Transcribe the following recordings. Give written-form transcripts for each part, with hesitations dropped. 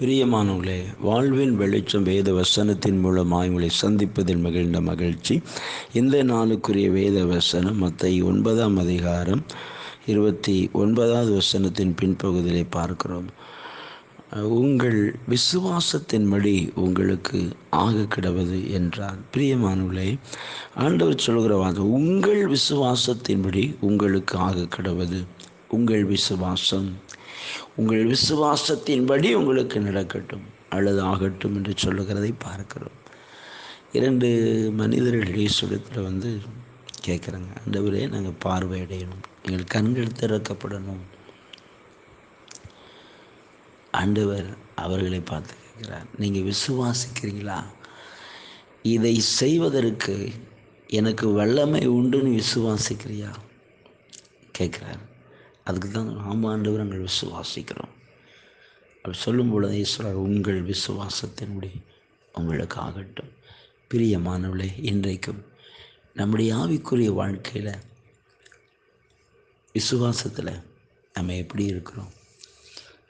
பிரியமானவர்களே, வாழ்வின் வெளிச்சம் வேத வசனத்தின் மூலமாக உங்களை சந்திப்பதில் மகிழ்ந்த மகிழ்ச்சி. இந்த நாளுக்குரிய வேத வசனம் மத்தேயு 9 அதிகாரம் 29வது வசனத்தின் பின்பகுதியிலே பார்க்கிறோம். உங்கள் விசுவாசத்தின்படி உங்களுக்கு ஆக கிடவது என்றார். பிரியமானவர்களே, ஆண்டவர் சொல்கிற வார்த்தை, உங்கள் விசுவாசத்தின்படி உங்களுக்கு ஆக கிடவது. உங்கள் விசுவாசத்தின்படி உங்களுக்கு நடக்கட்டும் அல்லது ஆகட்டும் என்று சொல்லுகிறதை பார்க்கிறோம். 2 மனிதர்கள் இயேசுவிடத்தில் கேட்குறாங்க, ஆண்டவரே, நாங்கள் பார்வையடையணும், எங்கள் கண்கள் திறக்கப்படணும். ஆண்டவர் அவர்களை பார்த்து கேட்கிறார், நீங்கள் விசுவாசிக்கிறீங்களா? இதை செய்வதற்கு எனக்கு வல்லமை உண்டுன்னு விசுவாசிக்கிறியா கேட்குறார். அதுக்கு தான் ஆமாம் ஆண்டவர், நாங்கள் விசுவாசிக்கிறோம். அப்படி சொல்லும் பொழுது ஈஸ்வரர், உங்கள் விசுவாசத்தின்படி உங்களுக்கு ஆகட்டும். பிரியமானவர்களே, இன்றைக்கும் நம்முடைய ஆவிக்குரிய வாழ்க்கையில் விசுவாசத்தில் நம்ம எப்படி இருக்கிறோம்?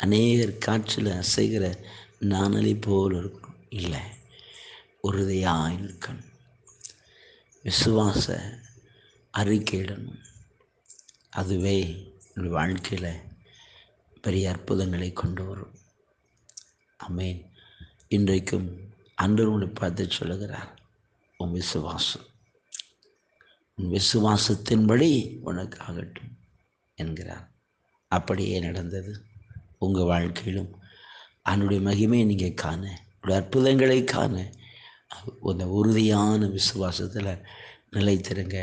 அநேகர் காற்றில் அசைகிற நாணலி போல் இருக்கும். இல்லை, உறுதியாக இருக்கணும். விசுவாச அறிக்கையிடணும். அதுவே என்னுடைய வாழ்க்கையில் பெரிய அற்புதங்களை கொண்டு வரும். ஆமென். இன்றைக்கும் ஆண்டவரை பார்த்து சொல்லுகிறார், உன் விசுவாசத்தின்படி உனக்கு ஆகட்டும் என்கிறார். அப்படியே நடந்தது. உங்கள் வாழ்க்கையிலும் அவனுடைய மகிமையை நீங்கள் காண, அற்புதங்களை காண அந்த உறுதியான விசுவாசத்தில் நிலைத்திருங்க.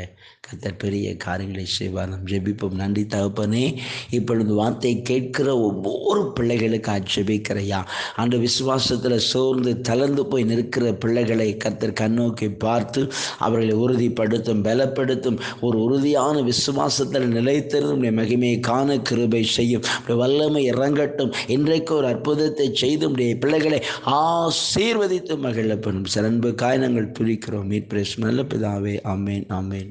கர்த்தர் பெரிய காரியங்களை செய்வார். நாம் ஜெபிப்போம். நன்றி தகப்பனே, இப்பொழுது வார்த்தையை கேட்கிற ஒவ்வொரு பிள்ளைகளுக்கு ஜெபிக்கிறையா, அந்த விசுவாசத்தில் சோர்ந்து தளர்ந்து போய் நிற்கிற பிள்ளைகளை கர்த்தர் கண்ணோக்கி பார்த்து அவர்களை உறுதிப்படுத்தும், பலப்படுத்தும். ஒரு உறுதியான விசுவாசத்தில் நிலைத்திருந்து மகிமையை காண கிருபை செய்யும். வல்லமை இறங்கட்டும். இன்றைக்கு ஒரு அற்புதத்தை செய்து பிள்ளைகளை ஆசீர்வதித்து மகிழப்படும். சிறன்பு காயனங்கள் துதிக்கிறோம். மீட்பு நல்ல பிதாவே. ஆமேன், ஆமேன்.